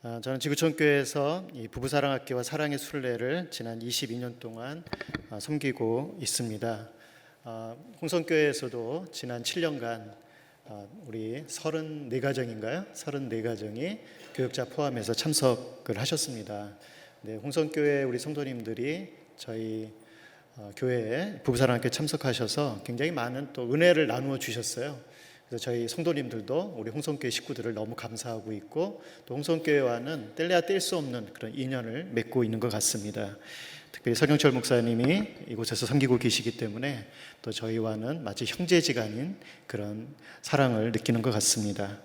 저는 지구촌교회에서 이 부부사랑학교와 사랑의 순례를 지난 22년 동안 섬기고 있습니다. 홍성교회에서도 지난 7년간 우리 34가정인가요? 34가정이 교역자 포함해서 참석을 하셨습니다. 네, 홍성교회 우리 성도님들이 저희 교회에 부부사랑학교에 참석하셔서 굉장히 많은 또 은혜를 나누어 주셨어요. 그래서 저희 성도님들도 우리 홍성교회 식구들을 너무 감사하고 있고, 또 홍성교회와는 뗄래야 뗄 수 없는 그런 인연을 맺고 있는 것 같습니다. 특별히 서경철 목사님이 이곳에서 섬기고 계시기 때문에 또 저희와는 마치 형제지간인 그런 사랑을 느끼는 것 같습니다.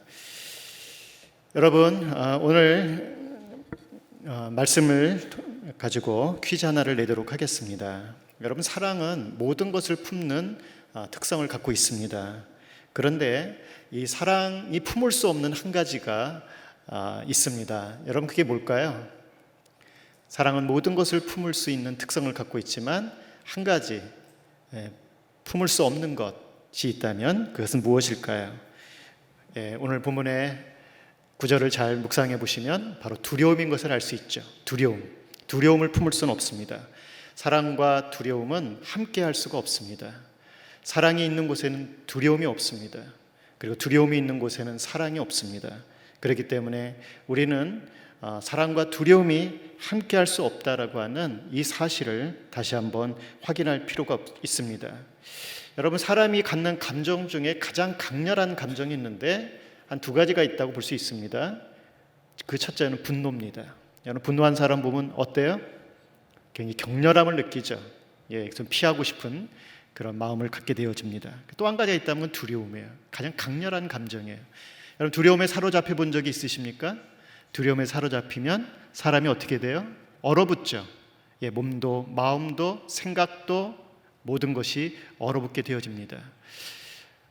여러분, 오늘 말씀을 가지고 퀴즈 하나를 내도록 하겠습니다. 여러분, 사랑은 모든 것을 품는 특성을 갖고 있습니다. 그런데 이 사랑이 품을 수 없는 한 가지가 있습니다. 여러분, 그게 뭘까요? 사랑은 모든 것을 품을 수 있는 특성을 갖고 있지만 한 가지 품을 수 없는 것이 있다면 그것은 무엇일까요? 오늘 본문의 구절을 잘 묵상해 보시면 바로 두려움인 것을 알 수 있죠. 두려움을 품을 수는 없습니다. 사랑과 두려움은 함께 할 수가 없습니다. 사랑이 있는 곳에는 두려움이 없습니다. 그리고 두려움이 있는 곳에는 사랑이 없습니다. 그렇기 때문에 우리는 사랑과 두려움이 함께 할 수 없다라고 하는 이 사실을 다시 한번 확인할 필요가 있습니다. 여러분, 사람이 갖는 감정 중에 가장 강렬한 감정이 있는데 한 두 가지가 있다고 볼 수 있습니다. 그 첫째는 분노입니다. 여러분, 분노한 사람 보면 어때요? 굉장히 격렬함을 느끼죠. 좀 피하고 싶은 그런 마음을 갖게 되어집니다. 또 한 가지가 있다면 두려움이에요. 가장 강렬한 감정이에요. 여러분, 두려움에 사로잡혀 본 적이 있으십니까? 두려움에 사로잡히면 사람이 어떻게 돼요? 얼어붙죠. 몸도 마음도 생각도 모든 것이 얼어붙게 되어집니다.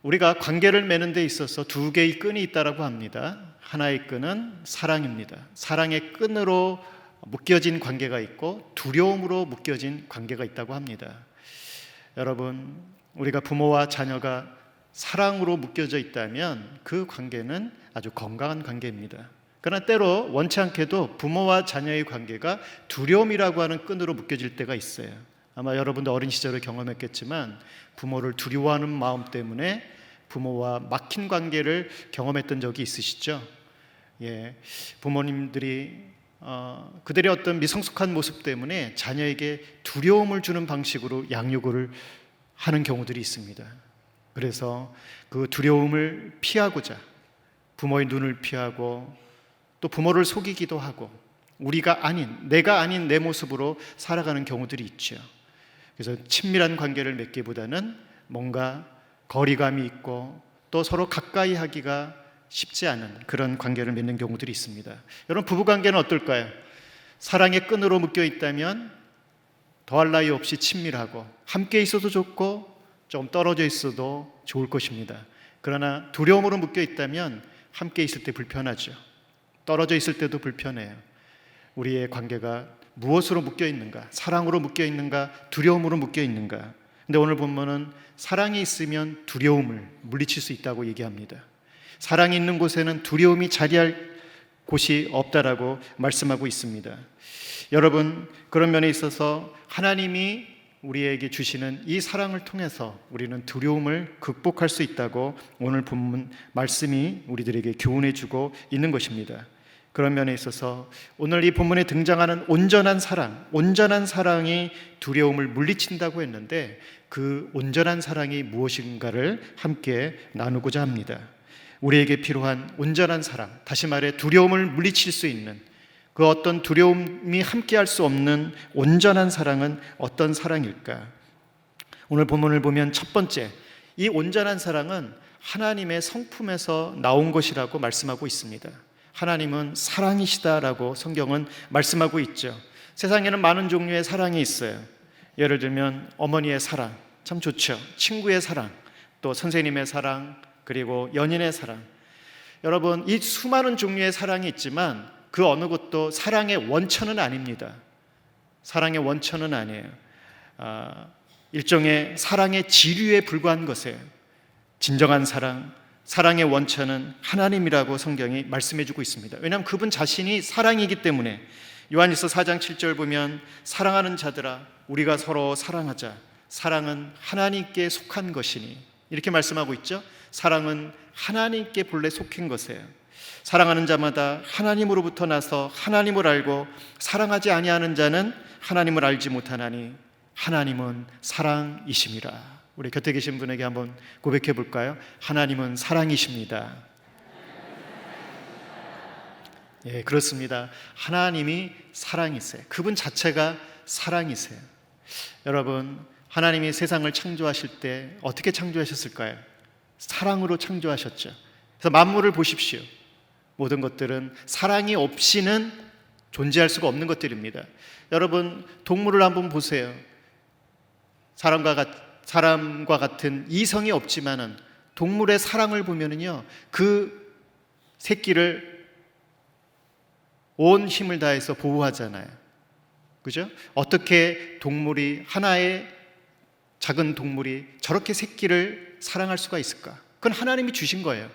우리가 관계를 맺는 데 있어서 두 개의 끈이 있다고 합니다. 하나의 끈은 사랑입니다. 사랑의 끈으로 묶여진 관계가 있고 두려움으로 묶여진 관계가 있다고 합니다. 여러분, 우리가 부모와 자녀가 사랑으로 묶여져 있다면 그 관계는 아주 건강한 관계입니다. 그러나 때로 원치 않게도 부모와 자녀의 관계가 두려움이라고 하는 끈으로 묶여질 때가 있어요. 아마 여러분도 어린 시절을 경험했겠지만 부모를 두려워하는 마음 때문에 부모와 막힌 관계를 경험했던 적이 있으시죠? 부모님들이 그들의 어떤 미성숙한 모습 때문에 자녀에게 두려움을 주는 방식으로 양육을 하는 경우들이 있습니다. 그래서 그 두려움을 피하고자 부모의 눈을 피하고 또 부모를 속이기도 하고 내가 아닌 내 모습으로 살아가는 경우들이 있죠. 그래서 친밀한 관계를 맺기보다는 뭔가 거리감이 있고 또 서로 가까이 하기가 쉽지 않은 그런 관계를 맺는 경우들이 있습니다. 여러분, 부부관계는 어떨까요? 사랑의 끈으로 묶여 있다면 더할 나위 없이 친밀하고 함께 있어도 좋고 좀 떨어져 있어도 좋을 것입니다. 그러나 두려움으로 묶여 있다면 함께 있을 때 불편하죠. 떨어져 있을 때도 불편해요. 우리의 관계가 무엇으로 묶여 있는가? 사랑으로 묶여 있는가? 두려움으로 묶여 있는가? 근데 오늘 본문은 사랑이 있으면 두려움을 물리칠 수 있다고 얘기합니다. 사랑이 있는 곳에는 두려움이 자리할 곳이 없다라고 말씀하고 있습니다. 여러분, 그런 면에 있어서 하나님이 우리에게 주시는 이 사랑을 통해서 우리는 두려움을 극복할 수 있다고 오늘 본문 말씀이 우리들에게 교훈해 주고 있는 것입니다. 그런 면에 있어서 오늘 이 본문에 등장하는 온전한 사랑이 두려움을 물리친다고 했는데 그 온전한 사랑이 무엇인가를 함께 나누고자 합니다. 우리에게 필요한 온전한 사랑, 다시 말해 두려움을 물리칠 수 있는 그 어떤 두려움이 함께할 수 없는 온전한 사랑은 어떤 사랑일까? 오늘 본문을 보면 첫 번째, 이 온전한 사랑은 하나님의 성품에서 나온 것이라고 말씀하고 있습니다. 하나님은 사랑이시다라고 성경은 말씀하고 있죠. 세상에는 많은 종류의 사랑이 있어요. 예를 들면 어머니의 사랑, 참 좋죠. 친구의 사랑, 또 선생님의 사랑, 그리고 연인의 사랑. 여러분, 이 수많은 종류의 사랑이 있지만 그 어느 것도 사랑의 원천은 아닙니다. 사랑의 원천은 아니에요. 일종의 사랑의 지류에 불과한 것이에요. 진정한 사랑, 사랑의 원천은 하나님이라고 성경이 말씀해주고 있습니다. 왜냐하면 그분 자신이 사랑이기 때문에. 요한일서 4장 7절 보면 사랑하는 자들아 우리가 서로 사랑하자. 사랑은 하나님께 속한 것이니, 이렇게 말씀하고 있죠. 사랑은 하나님께 본래 속한 것이에요. 사랑하는 자마다 하나님으로부터 나서 하나님을 알고 사랑하지 아니하는 자는 하나님을 알지 못하나니 하나님은 사랑이심이라. 우리 곁에 계신 분에게 한번 고백해 볼까요? 하나님은 사랑이십니다. 예, 그렇습니다. 하나님이 사랑이세요. 그분 자체가 사랑이세요. 여러분, 하나님이 세상을 창조하실 때 어떻게 창조하셨을까요? 사랑으로 창조하셨죠. 그래서 만물을 보십시오. 모든 것들은 사랑이 없이는 존재할 수가 없는 것들입니다. 여러분, 동물을 한번 보세요. 사람과 같은 이성이 없지만은 동물의 사랑을 보면은요, 그 새끼를 온 힘을 다해서 보호하잖아요. 그죠? 어떻게 동물이, 하나의 작은 동물이 저렇게 새끼를 사랑할 수가 있을까? 그건 하나님이 주신 거예요.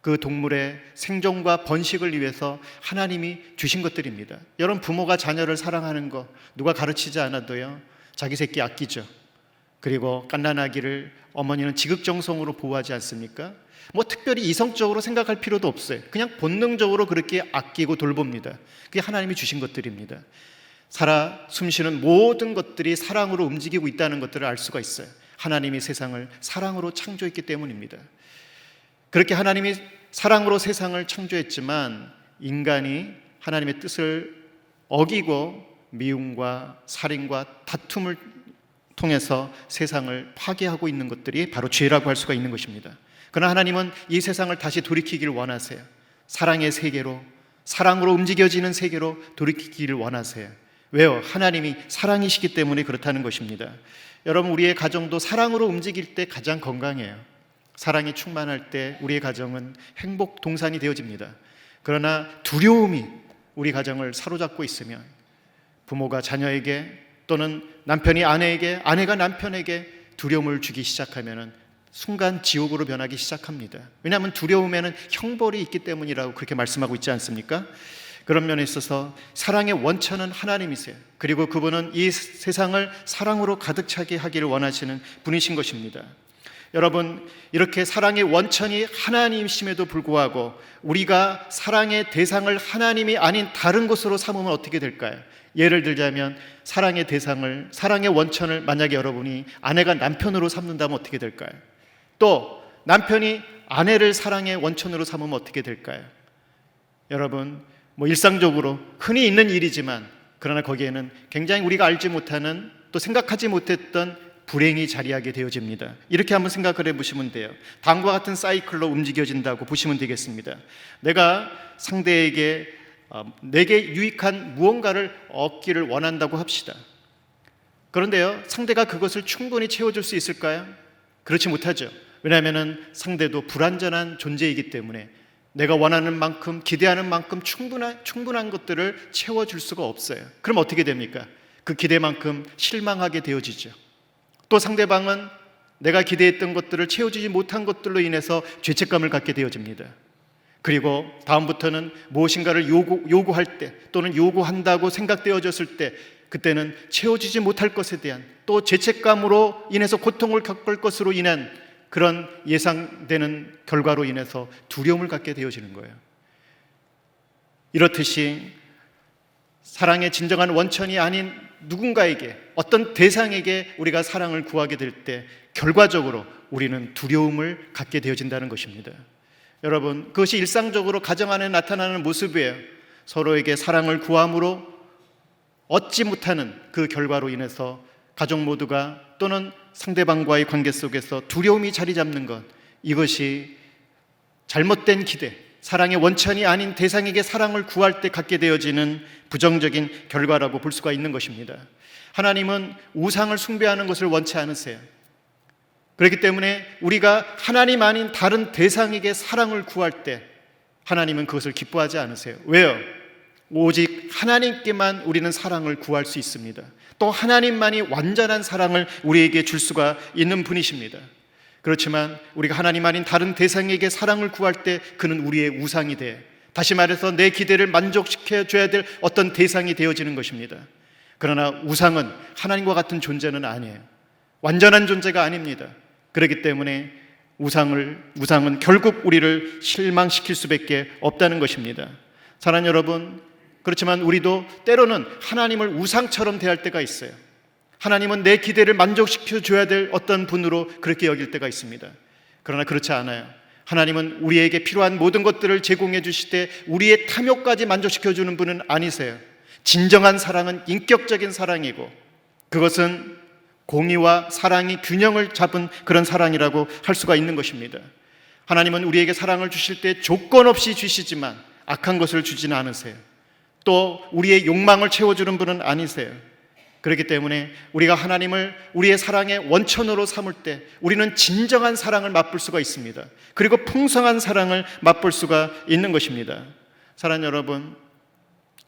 그 동물의 생존과 번식을 위해서 하나님이 주신 것들입니다. 여러분, 부모가 자녀를 사랑하는 거 누가 가르치지 않아도요, 자기 새끼 아끼죠. 그리고 갓난아기를 어머니는 지극정성으로 보호하지 않습니까? 뭐 특별히 이성적으로 생각할 필요도 없어요. 그냥 본능적으로 그렇게 아끼고 돌봅니다. 그게 하나님이 주신 것들입니다. 살아 숨쉬는 모든 것들이 사랑으로 움직이고 있다는 것들을 알 수가 있어요. 하나님이 세상을 사랑으로 창조했기 때문입니다. 그렇게 하나님이 사랑으로 세상을 창조했지만 인간이 하나님의 뜻을 어기고 미움과 살인과 다툼을 통해서 세상을 파괴하고 있는 것들이 바로 죄라고 할 수가 있는 것입니다. 그러나 하나님은 이 세상을 다시 돌이키기를 원하세요. 사랑의 세계로, 사랑으로 움직여지는 세계로 돌이키기를 원하세요. 왜요? 하나님이 사랑이시기 때문에 그렇다는 것입니다. 여러분, 우리의 가정도 사랑으로 움직일 때 가장 건강해요. 사랑이 충만할 때 우리의 가정은 행복 동산이 되어집니다. 그러나 두려움이 우리 가정을 사로잡고 있으면 부모가 자녀에게 또는 남편이 아내에게, 아내가 남편에게 두려움을 주기 시작하면 순간 지옥으로 변하기 시작합니다. 왜냐하면 두려움에는 형벌이 있기 때문이라고 그렇게 말씀하고 있지 않습니까? 그런 면에 있어서 사랑의 원천은 하나님이세요. 그리고 그분은 이 세상을 사랑으로 가득 차게 하기를 원하시는 분이신 것입니다. 여러분, 이렇게 사랑의 원천이 하나님이심에도 불구하고 우리가 사랑의 대상을 하나님이 아닌 다른 것으로 삼으면 어떻게 될까요? 예를 들자면 사랑의 대상을, 사랑의 원천을 만약에 여러분이 아내가 남편으로 삼는다면 어떻게 될까요? 또 남편이 아내를 사랑의 원천으로 삼으면 어떻게 될까요? 여러분, 일상적으로 흔히 있는 일이지만 그러나 거기에는 굉장히 우리가 알지 못하는, 또 생각하지 못했던 불행이 자리하게 되어집니다. 이렇게 한번 생각을 해보시면 돼요. 다음과 같은 사이클로 움직여진다고 보시면 되겠습니다. 내가 상대에게 내게 유익한 무언가를 얻기를 원한다고 합시다. 그런데요, 상대가 그것을 충분히 채워줄 수 있을까요? 그렇지 못하죠. 왜냐하면 상대도 불완전한 존재이기 때문에 내가 원하는 만큼, 기대하는 만큼 충분한 것들을 채워줄 수가 없어요. 그럼 어떻게 됩니까? 그 기대만큼 실망하게 되어지죠. 또 상대방은 내가 기대했던 것들을 채워주지 못한 것들로 인해서 죄책감을 갖게 되어집니다. 그리고 다음부터는 무엇인가를 요구할 때, 또는 요구한다고 생각되어졌을 때, 그때는 채워지지 못할 것에 대한 또 죄책감으로 인해서 고통을 겪을 것으로 인한 그런 예상되는 결과로 인해서 두려움을 갖게 되어지는 거예요. 이렇듯이 사랑의 진정한 원천이 아닌 누군가에게, 어떤 대상에게 우리가 사랑을 구하게 될 때 결과적으로 우리는 두려움을 갖게 되어진다는 것입니다. 여러분, 그것이 일상적으로 가정 안에 나타나는 모습이에요. 서로에게 사랑을 구함으로 얻지 못하는 그 결과로 인해서 가족 모두가 또는 상대방과의 관계 속에서 두려움이 자리 잡는 것, 이것이 잘못된 기대, 사랑의 원천이 아닌 대상에게 사랑을 구할 때 갖게 되어지는 부정적인 결과라고 볼 수가 있는 것입니다. 하나님은 우상을 숭배하는 것을 원치 않으세요. 그렇기 때문에 우리가 하나님 아닌 다른 대상에게 사랑을 구할 때 하나님은 그것을 기뻐하지 않으세요. 왜요? 오직 하나님께만 우리는 사랑을 구할 수 있습니다. 또 하나님만이 완전한 사랑을 우리에게 줄 수가 있는 분이십니다. 그렇지만 우리가 하나님 아닌 다른 대상에게 사랑을 구할 때 그는 우리의 우상이 돼, 다시 말해서 내 기대를 만족시켜줘야 될 어떤 대상이 되어지는 것입니다. 그러나 우상은 하나님과 같은 존재는 아니에요. 완전한 존재가 아닙니다. 그렇기 때문에 우상은 결국 우리를 실망시킬 수밖에 없다는 것입니다. 사랑하는 여러분, 그렇지만 우리도 때로는 하나님을 우상처럼 대할 때가 있어요. 하나님은 내 기대를 만족시켜줘야 될 어떤 분으로 그렇게 여길 때가 있습니다. 그러나 그렇지 않아요. 하나님은 우리에게 필요한 모든 것들을 제공해 주시되 우리의 탐욕까지 만족시켜주는 분은 아니세요. 진정한 사랑은 인격적인 사랑이고, 그것은 공의와 사랑이 균형을 잡은 그런 사랑이라고 할 수가 있는 것입니다. 하나님은 우리에게 사랑을 주실 때 조건 없이 주시지만 악한 것을 주지는 않으세요. 또 우리의 욕망을 채워주는 분은 아니세요. 그렇기 때문에 우리가 하나님을 우리의 사랑의 원천으로 삼을 때 우리는 진정한 사랑을 맛볼 수가 있습니다. 그리고 풍성한 사랑을 맛볼 수가 있는 것입니다. 사랑하는 여러분,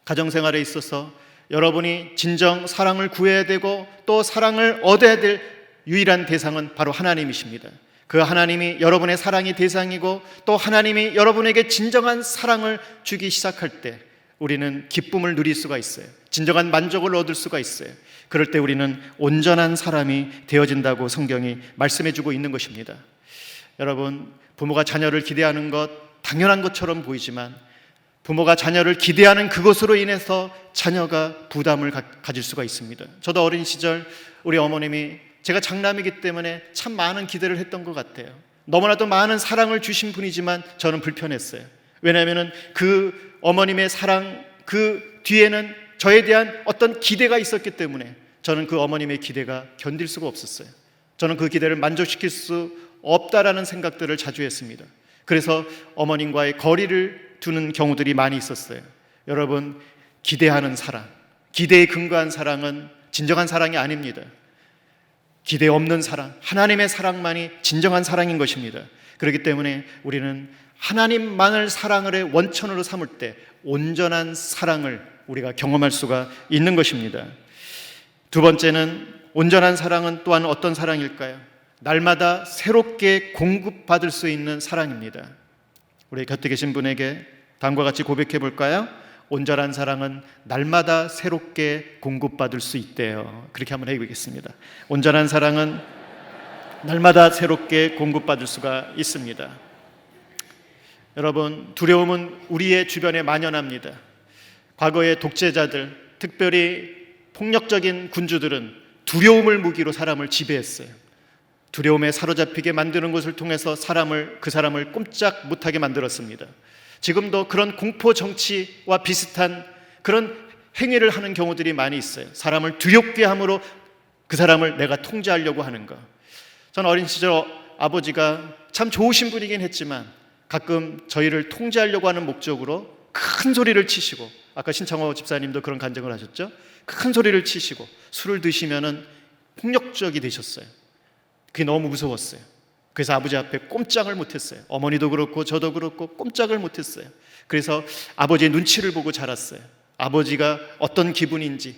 가정생활에 있어서 여러분이 진정 사랑을 구해야 되고 또 사랑을 얻어야 될 유일한 대상은 바로 하나님이십니다. 그 하나님이 여러분의 사랑의 대상이고 또 하나님이 여러분에게 진정한 사랑을 주기 시작할 때 우리는 기쁨을 누릴 수가 있어요. 진정한 만족을 얻을 수가 있어요. 그럴 때 우리는 온전한 사람이 되어진다고 성경이 말씀해주고 있는 것입니다. 여러분, 부모가 자녀를 기대하는 것 당연한 것처럼 보이지만 부모가 자녀를 기대하는 그것으로 인해서 자녀가 부담을 가질 수가 있습니다. 저도 어린 시절 우리 어머님이 제가 장남이기 때문에 참 많은 기대를 했던 것 같아요. 너무나도 많은 사랑을 주신 분이지만 저는 불편했어요. 왜냐하면 그 어머님의 사랑 그 뒤에는 저에 대한 어떤 기대가 있었기 때문에 저는 그 어머님의 기대가 견딜 수가 없었어요. 저는 그 기대를 만족시킬 수 없다라는 생각들을 자주 했습니다. 그래서 어머님과의 거리를 두는 경우들이 많이 있었어요. 여러분, 기대하는 사랑, 기대에 근거한 사랑은 진정한 사랑이 아닙니다. 기대 없는 사랑, 하나님의 사랑만이 진정한 사랑인 것입니다. 그렇기 때문에 우리는 하나님만을 사랑의 원천으로 삼을 때 온전한 사랑을 우리가 경험할 수가 있는 것입니다. 두 번째는, 온전한 사랑은 또한 어떤 사랑일까요? 날마다 새롭게 공급받을 수 있는 사랑입니다. 우리 곁에 계신 분에게 다음과 같이 고백해 볼까요? 온전한 사랑은 날마다 새롭게 공급받을 수 있대요. 그렇게 한번 해보겠습니다. 온전한 사랑은 날마다 새롭게 공급받을 수가 있습니다. 여러분, 두려움은 우리의 주변에 만연합니다. 과거의 독재자들, 특별히 폭력적인 군주들은 두려움을 무기로 사람을 지배했어요. 두려움에 사로잡히게 만드는 것을 통해서 그 사람을 꼼짝 못하게 만들었습니다. 지금도 그런 공포 정치와 비슷한 그런 행위를 하는 경우들이 많이 있어요. 사람을 두렵게 함으로 그 사람을 내가 통제하려고 하는 것. 저는 어린 시절 아버지가 참 좋으신 분이긴 했지만 가끔 저희를 통제하려고 하는 목적으로 큰 소리를 치시고, 아까 신창호 집사님도 그런 간증을 하셨죠? 큰 소리를 치시고 술을 드시면은 폭력적이 되셨어요. 그게 너무 무서웠어요. 그래서 아버지 앞에 꼼짝을 못했어요. 어머니도 그렇고 저도 그렇고 꼼짝을 못했어요. 그래서 아버지의 눈치를 보고 자랐어요. 아버지가 어떤 기분인지,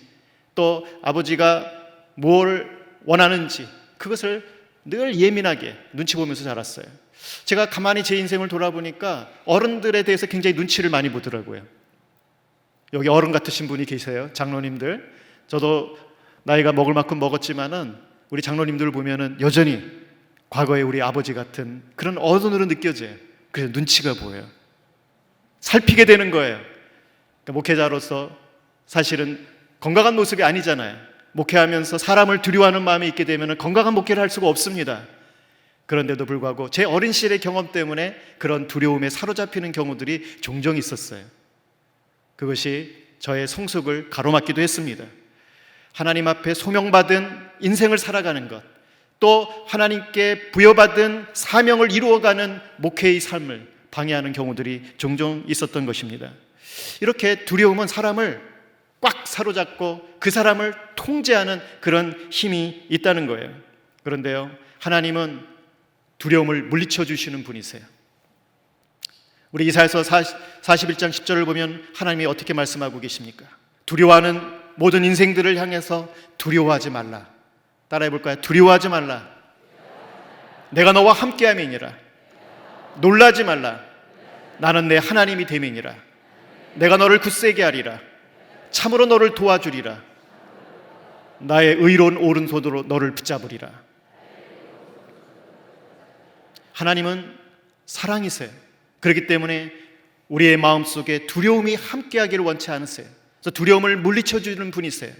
또 아버지가 뭘 원하는지 그것을 늘 예민하게 눈치 보면서 자랐어요. 제가 가만히 제 인생을 돌아보니까 어른들에 대해서 굉장히 눈치를 많이 보더라고요. 여기 어른 같으신 분이 계세요. 장로님들. 저도 나이가 먹을 만큼 먹었지만은 우리 장로님들을 보면은 여전히 과거의 우리 아버지 같은 그런 어른으로 느껴져요. 그래서 눈치가 보여요. 살피게 되는 거예요. 그러니까 목회자로서 사실은 건강한 모습이 아니잖아요. 목회하면서 사람을 두려워하는 마음이 있게 되면 건강한 목회를 할 수가 없습니다. 그런데도 불구하고 제 어린 시절의 경험 때문에 그런 두려움에 사로잡히는 경우들이 종종 있었어요. 그것이 저의 성숙을 가로막기도 했습니다. 하나님 앞에 소명받은 인생을 살아가는 것, 또 하나님께 부여받은 사명을 이루어가는 목회의 삶을 방해하는 경우들이 종종 있었던 것입니다. 이렇게 두려움은 사람을 꽉 사로잡고 그 사람을 통제하는 그런 힘이 있다는 거예요. 그런데요, 하나님은 두려움을 물리쳐 주시는 분이세요. 우리 이사야서 41장 10절을 보면 하나님이 어떻게 말씀하고 계십니까? 두려워하는 모든 인생들을 향해서 두려워하지 말라. 따라해 볼까요? 두려워하지 말라. 내가 너와 함께함이니라. 놀라지 말라. 나는 내 하나님이 됨이니라. 내가 너를 굳세게 하리라. 참으로 너를 도와주리라. 나의 의로운 오른손으로 너를 붙잡으리라. 하나님은 사랑이세요. 그렇기 때문에 우리의 마음속에 두려움이 함께하기를 원치 않으세요. 그래서 두려움을 물리쳐주는 분이세요.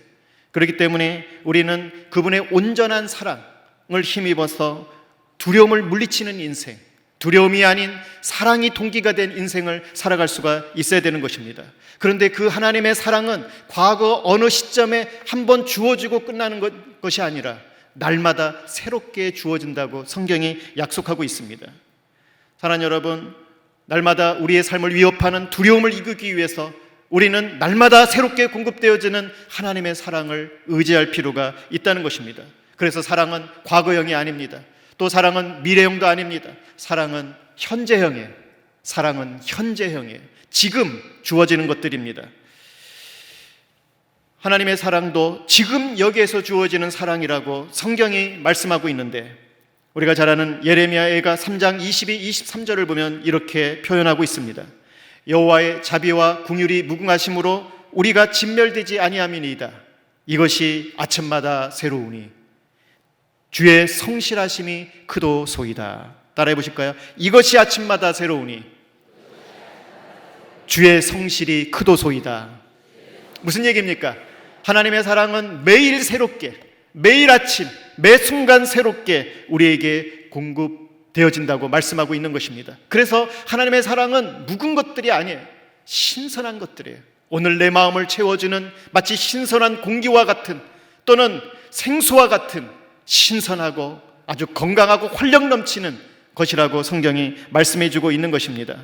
그렇기 때문에 우리는 그분의 온전한 사랑을 힘입어서 두려움을 물리치는 인생, 두려움이 아닌 사랑이 동기가 된 인생을 살아갈 수가 있어야 되는 것입니다. 그런데 그 하나님의 사랑은 과거 어느 시점에 한번 주어지고 끝나는 것이 아니라 날마다 새롭게 주어진다고 성경이 약속하고 있습니다. 사랑하는 여러분, 날마다 우리의 삶을 위협하는 두려움을 이기기 위해서 우리는 날마다 새롭게 공급되어지는 하나님의 사랑을 의지할 필요가 있다는 것입니다. 그래서 사랑은 과거형이 아닙니다. 또 사랑은 미래형도 아닙니다. 사랑은 현재형이에요. 사랑은 현재형이에요. 지금 주어지는 것들입니다. 하나님의 사랑도 지금 여기에서 주어지는 사랑이라고 성경이 말씀하고 있는데, 우리가 잘 아는 예레미야가 3장 22, 23절을 보면 이렇게 표현하고 있습니다. 여호와의 자비와 긍휼이 무궁하심으로 우리가 진멸되지 아니함이니이다. 이것이 아침마다 새로우니 주의 성실하심이 크도소이다. 따라해 보실까요? 이것이 아침마다 새로우니 주의 성실이 크도소이다. 무슨 얘기입니까? 하나님의 사랑은 매일 새롭게, 매일 아침, 매 순간 새롭게 우리에게 공급되어진다고 말씀하고 있는 것입니다. 그래서 하나님의 사랑은 묵은 것들이 아니에요. 신선한 것들이에요. 오늘 내 마음을 채워주는 마치 신선한 공기와 같은, 또는 생수와 같은 신선하고 아주 건강하고 활력 넘치는 것이라고 성경이 말씀해주고 있는 것입니다.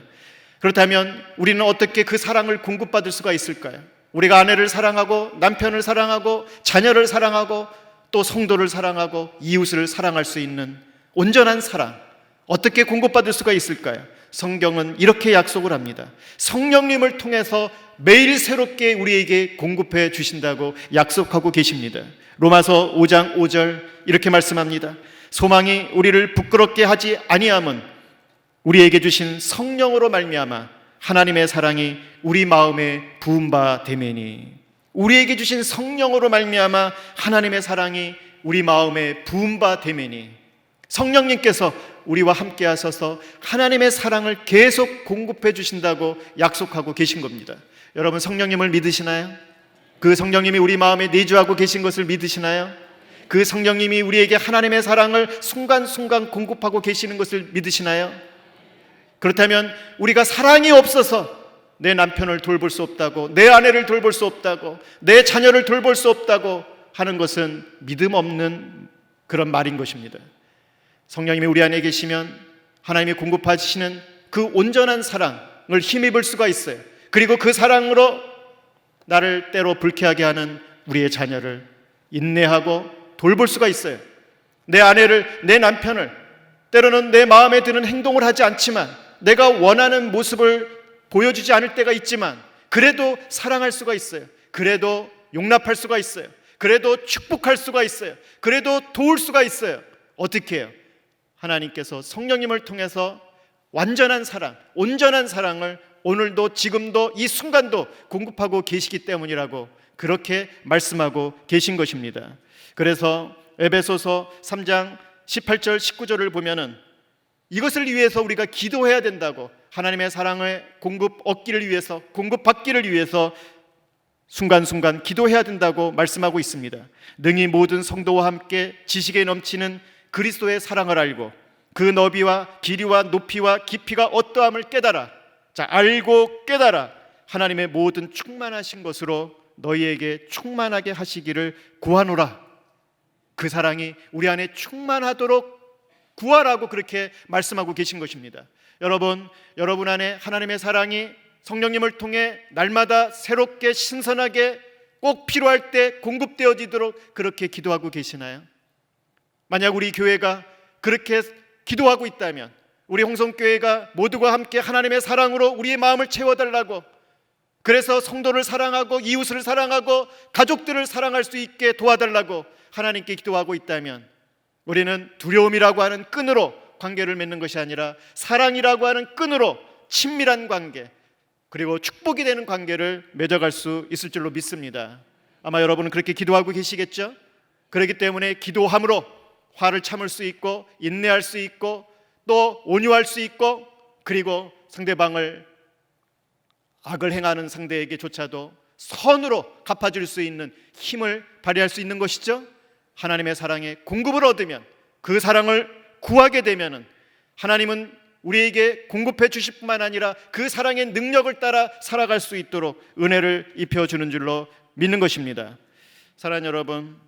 그렇다면 우리는 어떻게 그 사랑을 공급받을 수가 있을까요? 우리가 아내를 사랑하고 남편을 사랑하고 자녀를 사랑하고 또 성도를 사랑하고 이웃을 사랑할 수 있는 온전한 사랑, 어떻게 공급받을 수가 있을까요? 성경은 이렇게 약속을 합니다. 성령님을 통해서 매일 새롭게 우리에게 공급해 주신다고 약속하고 계십니다. 로마서 5장 5절 이렇게 말씀합니다. 소망이 우리를 부끄럽게 하지 아니함은 우리에게 주신 성령으로 말미암아 하나님의 사랑이 우리 마음에 부은 바 되매니. 우리에게 주신 성령으로 말미암아 하나님의 사랑이 우리 마음에 부은 바 되매니. 성령님께서 우리와 함께 하셔서 하나님의 사랑을 계속 공급해 주신다고 약속하고 계신 겁니다. 여러분, 성령님을 믿으시나요? 그 성령님이 우리 마음에 내주하고 계신 것을 믿으시나요? 그 성령님이 우리에게 하나님의 사랑을 순간순간 공급하고 계시는 것을 믿으시나요? 그렇다면 우리가 사랑이 없어서 내 남편을 돌볼 수 없다고, 내 아내를 돌볼 수 없다고, 내 자녀를 돌볼 수 없다고 하는 것은 믿음 없는 그런 말인 것입니다. 성령님이 우리 안에 계시면 하나님이 공급하시는 그 온전한 사랑을 힘입을 수가 있어요. 그리고 그 사랑으로 나를 때로 불쾌하게 하는 우리의 자녀를 인내하고 돌볼 수가 있어요. 내 아내를, 내 남편을 때로는 내 마음에 드는 행동을 하지 않지만, 내가 원하는 모습을 보여주지 않을 때가 있지만 그래도 사랑할 수가 있어요. 그래도 용납할 수가 있어요. 그래도 축복할 수가 있어요. 그래도 도울 수가 있어요. 어떻게 해요? 하나님께서 성령님을 통해서 완전한 사랑, 온전한 사랑을 오늘도 지금도 이 순간도 공급하고 계시기 때문이라고 그렇게 말씀하고 계신 것입니다. 그래서 에베소서 3장 18절 19절을 보면은 이것을 위해서 우리가 기도해야 된다고, 하나님의 사랑의 공급 얻기를 위해서, 공급받기를 위해서 순간순간 기도해야 된다고 말씀하고 있습니다. 능히 모든 성도와 함께 지식에 넘치는 그리스도의 사랑을 알고 그 너비와 길이와 높이와 깊이가 어떠함을 깨달아. 자, 알고 깨달아 하나님의 모든 충만하신 것으로 너희에게 충만하게 하시기를 구하노라. 그 사랑이 우리 안에 충만하도록 구하라고 그렇게 말씀하고 계신 것입니다. 여러분 안에 하나님의 사랑이 성령님을 통해 날마다 새롭게 신선하게 꼭 필요할 때 공급되어지도록 그렇게 기도하고 계시나요? 만약 우리 교회가 그렇게 기도하고 있다면, 우리 홍성교회가 모두가 함께 하나님의 사랑으로 우리의 마음을 채워달라고, 그래서 성도를 사랑하고 이웃을 사랑하고 가족들을 사랑할 수 있게 도와달라고 하나님께 기도하고 있다면, 우리는 두려움이라고 하는 끈으로 관계를 맺는 것이 아니라 사랑이라고 하는 끈으로 친밀한 관계, 그리고 축복이 되는 관계를 맺어갈 수 있을 줄로 믿습니다. 아마 여러분은 그렇게 기도하고 계시겠죠? 그렇기 때문에 기도함으로 화를 참을 수 있고, 인내할 수 있고, 또 온유할 수 있고, 그리고 상대방을, 악을 행하는 상대에게조차도 선으로 갚아줄 수 있는 힘을 발휘할 수 있는 것이죠. 하나님의 사랑에 공급을 얻으면, 그 사랑을 구하게 되면 하나님은 우리에게 공급해 주실 뿐만 아니라 그 사랑의 능력을 따라 살아갈 수 있도록 은혜를 입혀주는 줄로 믿는 것입니다. 사랑하는 여러분,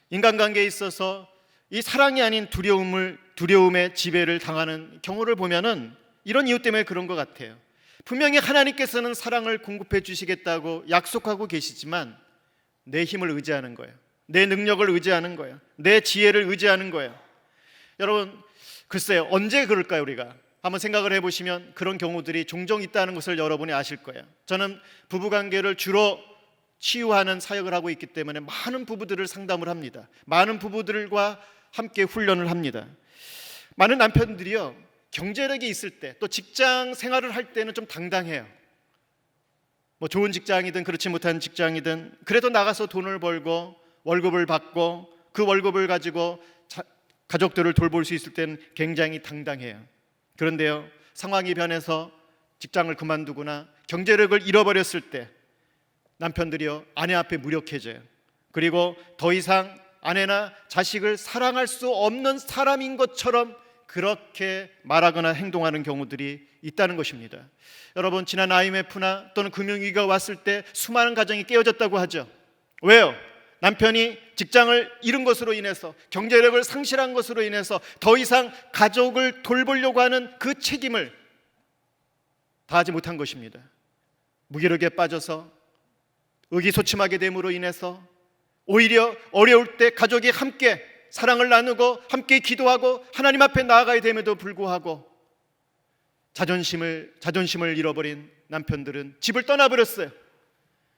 인간관계에 있어서 이 사랑이 아닌 두려움의 지배를 당하는 경우를 보면은 이런 이유 때문에 그런 것 같아요. 분명히 하나님께서는 사랑을 공급해 주시겠다고 약속하고 계시지만 내 힘을 의지하는 거예요. 내 능력을 의지하는 거예요. 내 지혜를 의지하는 거예요. 여러분, 글쎄요, 언제 그럴까요? 우리가 한번 생각을 해보시면 그런 경우들이 종종 있다는 것을 여러분이 아실 거예요. 저는 부부관계를 주로 치유하는 사역을 하고 있기 때문에 많은 부부들을 상담을 합니다. 많은 부부들과 함께 훈련을 합니다. 많은 남편들이요, 경제력이 있을 때, 또 직장 생활을 할 때는 좀 당당해요. 뭐 좋은 직장이든 그렇지 못한 직장이든 그래도 나가서 돈을 벌고 월급을 받고 그 월급을 가지고 가족들을 돌볼 수 있을 때는 굉장히 당당해요. 그런데요, 상황이 변해서 직장을 그만두거나 경제력을 잃어버렸을 때 남편들이요, 아내 앞에 무력해져요. 그리고 더 이상 아내나 자식을 사랑할 수 없는 사람인 것처럼 그렇게 말하거나 행동하는 경우들이 있다는 것입니다. 여러분, 지난 IMF나 또는 금융위기가 왔을 때 수많은 가정이 깨어졌다고 하죠. 왜요? 남편이 직장을 잃은 것으로 인해서, 경제력을 상실한 것으로 인해서 더 이상 가족을 돌보려고 하는 그 책임을 다하지 못한 것입니다. 무기력에 빠져서 의기소침하게 됨으로 인해서 오히려 어려울 때 가족이 함께 사랑을 나누고 함께 기도하고 하나님 앞에 나아가야 됨에도 불구하고 자존심을 잃어버린 남편들은 집을 떠나버렸어요.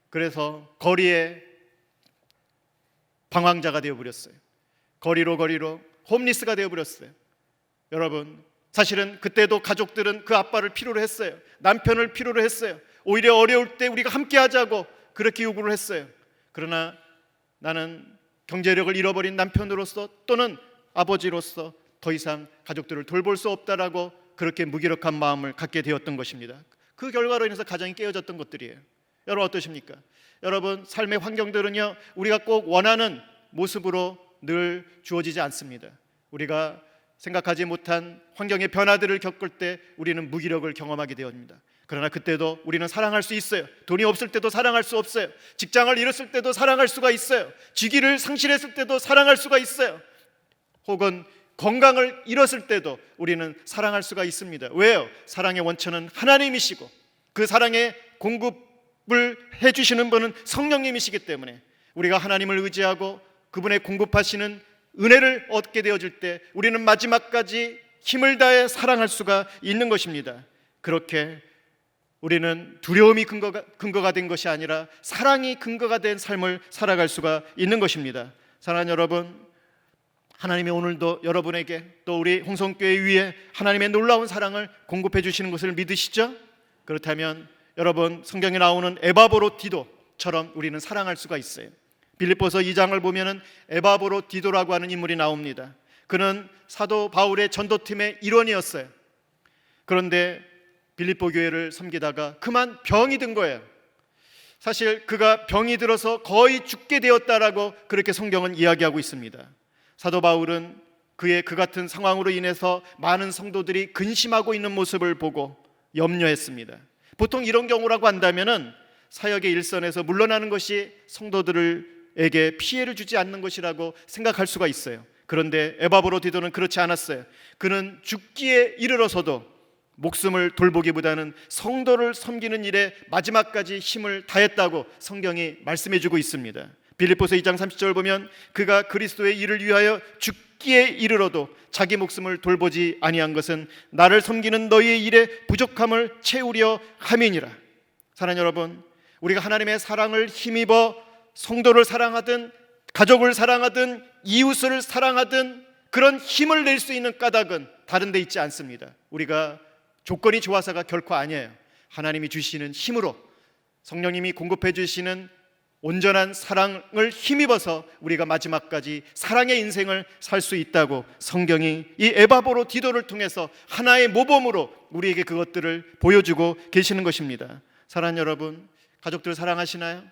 그래서 거리에 방황자가 되어버렸어요. 거리로 홈리스가 되어버렸어요. 여러분, 사실은 그때도 가족들은 그 아빠를 필요로 했어요. 남편을 필요로 했어요. 오히려 어려울 때 우리가 함께 하자고 그렇게 요구를 했어요. 그러나 나는 경제력을 잃어버린 남편으로서 또는 아버지로서 더 이상 가족들을 돌볼 수 없다라고 그렇게 무기력한 마음을 갖게 되었던 것입니다. 그 결과로 인해서 가정이 깨어졌던 것들이에요. 여러분, 어떠십니까? 여러분, 삶의 환경들은요, 우리가 꼭 원하는 모습으로 늘 주어지지 않습니다. 우리가 생각하지 못한 환경의 변화들을 겪을 때 우리는 무기력을 경험하게 되옵니다. 그러나 그때도 우리는 사랑할 수 있어요. 돈이 없을 때도 사랑할 수 없어요. 직장을 잃었을 때도 사랑할 수가 있어요. 직위를 상실했을 때도 사랑할 수가 있어요. 혹은 건강을 잃었을 때도 우리는 사랑할 수가 있습니다. 왜요? 사랑의 원천은 하나님이시고 그 사랑의 공급을 해주시는 분은 성령님이시기 때문에 우리가 하나님을 의지하고 그분의 공급하시는 은혜를 얻게 되어질 때 우리는 마지막까지 힘을 다해 사랑할 수가 있는 것입니다. 그렇게 우리는 두려움이 근거가 된 것이 아니라 사랑이 근거가 된 삶을 살아갈 수가 있는 것입니다. 사랑하는 여러분, 하나님이 오늘도 여러분에게 또 우리 홍성교회 위에 하나님의 놀라운 사랑을 공급해 주시는 것을 믿으시죠? 그렇다면 여러분, 성경에 나오는 에바브로디도처럼 우리는 사랑할 수가 있어요. 빌립보서 2장을 보면은 에바브로디도라고 하는 인물이 나옵니다. 그는 사도 바울의 전도팀의 일원이었어요. 그런데 빌립보 교회를 섬기다가 그만 병이 든 거예요. 사실 그가 병이 들어서 거의 죽게 되었다라고 그렇게 성경은 이야기하고 있습니다. 사도 바울은 그 같은 상황으로 인해서 많은 성도들이 근심하고 있는 모습을 보고 염려했습니다. 보통 이런 경우라고 한다면은 사역의 일선에서 물러나는 것이 성도들에게 피해를 주지 않는 것이라고 생각할 수가 있어요. 그런데 에바브로디도는 그렇지 않았어요. 그는 죽기에 이르러서도 목숨을 돌보기보다는 성도를 섬기는 일에 마지막까지 힘을 다했다고 성경이 말씀해주고 있습니다. 빌립보서 2장 30절 보면 그가 그리스도의 일을 위하여 죽기에 이르러도 자기 목숨을 돌보지 아니한 것은 나를 섬기는 너희의 일에 부족함을 채우려 함이니라. 사랑하는 여러분, 우리가 하나님의 사랑을 힘입어 성도를 사랑하든 가족을 사랑하든 이웃을 사랑하든 그런 힘을 낼 수 있는 까닭은 다른 데 있지 않습니다. 우리가 조건이 좋아서가 결코 아니에요. 하나님이 주시는 힘으로, 성령님이 공급해 주시는 온전한 사랑을 힘입어서 우리가 마지막까지 사랑의 인생을 살 수 있다고 성경이 이 에바보로 디도를 통해서 하나의 모범으로 우리에게 그것들을 보여주고 계시는 것입니다. 사랑하는 여러분, 가족들 사랑하시나요?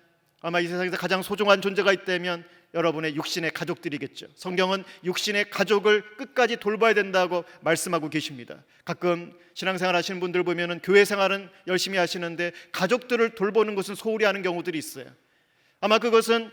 아마 이 세상에서 가장 소중한 존재가 있다면 여러분의 육신의 가족들이겠죠. 성경은 육신의 가족을 끝까지 돌봐야 된다고 말씀하고 계십니다. 가끔 신앙생활 하시는 분들 보면은 교회 생활은 열심히 하시는데 가족들을 돌보는 것은 소홀히 하는 경우들이 있어요. 아마 그것은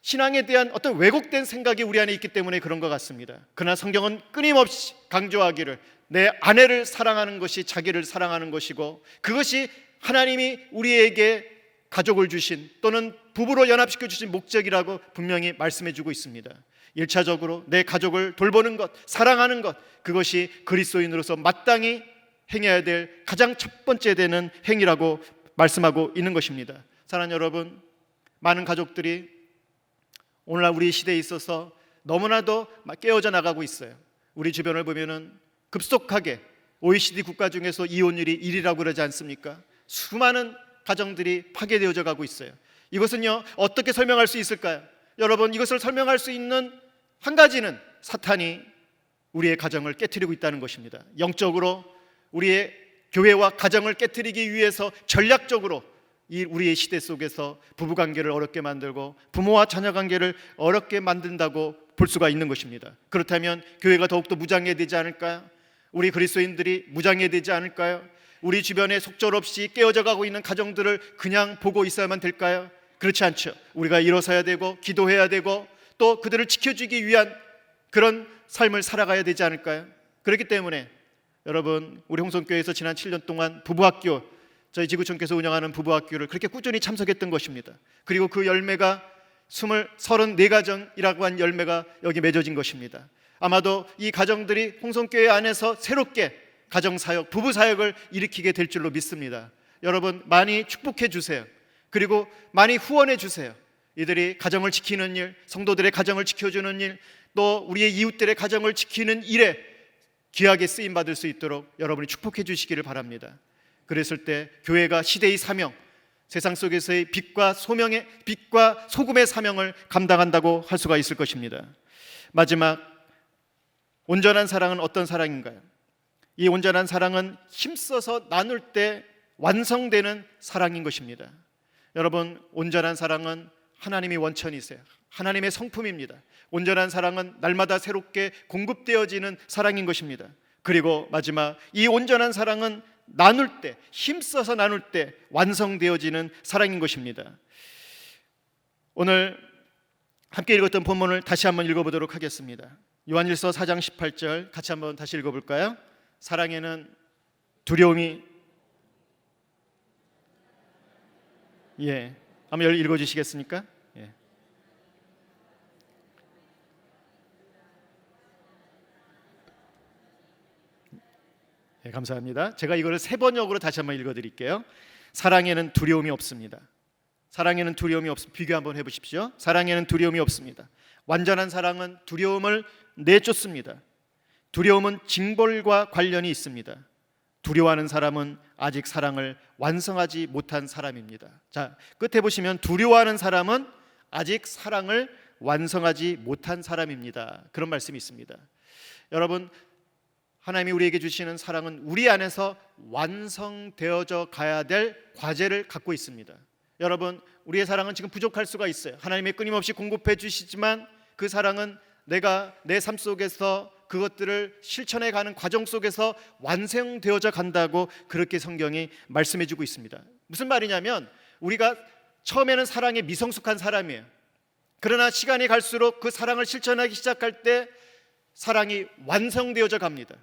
신앙에 대한 어떤 왜곡된 생각이 우리 안에 있기 때문에 그런 것 같습니다. 그러나 성경은 끊임없이 강조하기를 내 아내를 사랑하는 것이 자기를 사랑하는 것이고, 그것이 하나님이 우리에게 가족을 주신 또는 부부로 연합시켜 주신 목적이라고 분명히 말씀해 주고 있습니다. 1차적으로 내 가족을 돌보는 것, 사랑하는 것, 그것이 그리스도인으로서 마땅히 행해야 될 가장 첫 번째 되는 행위라고 말씀하고 있는 것입니다. 사랑하는 여러분, 많은 가족들이 오늘날 우리 시대에 있어서 너무나도 깨어져 나가고 있어요. 우리 주변을 보면은 급속하게 OECD 국가 중에서 이혼율이 1위라고 그러지 않습니까? 수많은 가정들이 파괴되어져 가고 있어요. 이것은요, 어떻게 설명할 수 있을까요? 여러분, 이것을 설명할 수 있는 한 가지는 사탄이 우리의 가정을 깨트리고 있다는 것입니다. 영적으로 우리의 교회와 가정을 깨트리기 위해서 전략적으로 이 우리의 시대 속에서 부부관계를 어렵게 만들고 부모와 자녀관계를 어렵게 만든다고 볼 수가 있는 것입니다. 그렇다면 교회가 더욱더 무장해야 되지 않을까요? 우리 그리스도인들이 무장해야 되지 않을까요? 우리 주변에 속절없이 깨어져 가고 있는 가정들을 그냥 보고 있어야만 될까요? 그렇지 않죠. 우리가 일어서야 되고 기도해야 되고 또 그들을 지켜주기 위한 그런 삶을 살아가야 되지 않을까요? 그렇기 때문에 여러분, 우리 홍성교회에서 지난 7년 동안 부부학교, 저희 지구촌께서 운영하는 부부학교를 그렇게 꾸준히 참석했던 것입니다. 그리고 그 열매가 34가정이라고 한 열매가 여기 맺어진 것입니다. 아마도 이 가정들이 홍성교회 안에서 새롭게 가정사역, 부부사역을 일으키게 될 줄로 믿습니다. 여러분, 많이 축복해 주세요. 그리고 많이 후원해 주세요. 이들이 가정을 지키는 일, 성도들의 가정을 지켜주는 일, 또 우리의 이웃들의 가정을 지키는 일에 귀하게 쓰임받을 수 있도록 여러분이 축복해 주시기를 바랍니다. 그랬을 때 교회가 시대의 사명, 세상 속에서의 빛과 소금의 사명을 감당한다고 할 수가 있을 것입니다. 마지막, 온전한 사랑은 어떤 사랑인가요? 이 온전한 사랑은 힘써서 나눌 때 완성되는 사랑인 것입니다. 여러분, 온전한 사랑은 하나님의 원천이세요. 하나님의 성품입니다. 온전한 사랑은 날마다 새롭게 공급되어지는 사랑인 것입니다. 그리고 마지막, 이 온전한 사랑은 나눌 때, 힘써서 나눌 때 완성되어지는 사랑인 것입니다. 오늘 함께 읽었던 본문을 다시 한번 읽어보도록 하겠습니다. 요한일서 4장 18절 같이 한번 다시 읽어볼까요? 사랑에는 두려움이, 한번 읽어주시겠습니까? 감사합니다. 제가 이거를 세 번역으로 다시 한번 읽어드릴게요. 사랑에는 두려움이 없습니다. 사랑에는 두려움이 없습니다. 비교 한번 해보십시오. 사랑에는 두려움이 없습니다. 완전한 사랑은 두려움을 내쫓습니다. 두려움은 징벌과 관련이 있습니다. 두려워하는 사람은 아직 사랑을 완성하지 못한 사람입니다. 자, 끝에 보시면 두려워하는 사람은 아직 사랑을 완성하지 못한 사람입니다. 그런 말씀이 있습니다. 여러분, 하나님이 우리에게 주시는 사랑은 우리 안에서 완성되어져 가야 될 과제를 갖고 있습니다. 여러분, 우리의 사랑은 지금 부족할 수가 있어요. 하나님이 끊임없이 공급해 주시지만 그 사랑은 내가 내 삶 속에서 그것들을 실천해 가는 과정 속에서 완성되어져 간다고 그렇게 성경이 말씀해 주고 있습니다. 무슨 말이냐면, 우리가 처음에는 사랑에 미성숙한 사람이에요. 그러나 시간이 갈수록 그 사랑을 실천하기 시작할 때 사랑이 완성되어져 갑니다.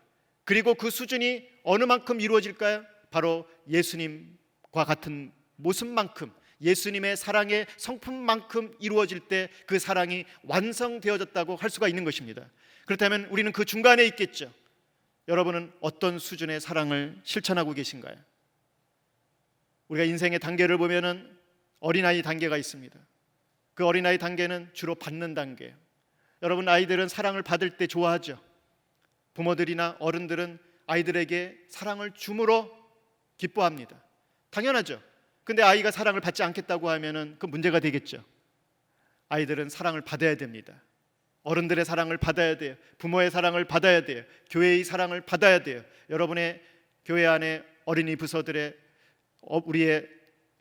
그리고 그 수준이 어느 만큼 이루어질까요? 바로 예수님과 같은 모습만큼, 예수님의 사랑의 성품만큼 이루어질 때 그 사랑이 완성되어졌다고 할 수가 있는 것입니다. 그렇다면 우리는 그 중간에 있겠죠. 여러분은 어떤 수준의 사랑을 실천하고 계신가요? 우리가 인생의 단계를 보면은 어린아이 단계가 있습니다. 그 어린아이 단계는 주로 받는 단계예요. 여러분, 아이들은 사랑을 받을 때 좋아하죠. 부모들이나 어른들은 아이들에게 사랑을 줌으로 기뻐합니다. 당연하죠. 근데 아이가 사랑을 받지 않겠다고 하면은 그 문제가 되겠죠. 아이들은 사랑을 받아야 됩니다. 어른들의 사랑을 받아야 돼요. 부모의 사랑을 받아야 돼요. 교회의 사랑을 받아야 돼요. 여러분의 교회 안에 어린이 부서들의 우리의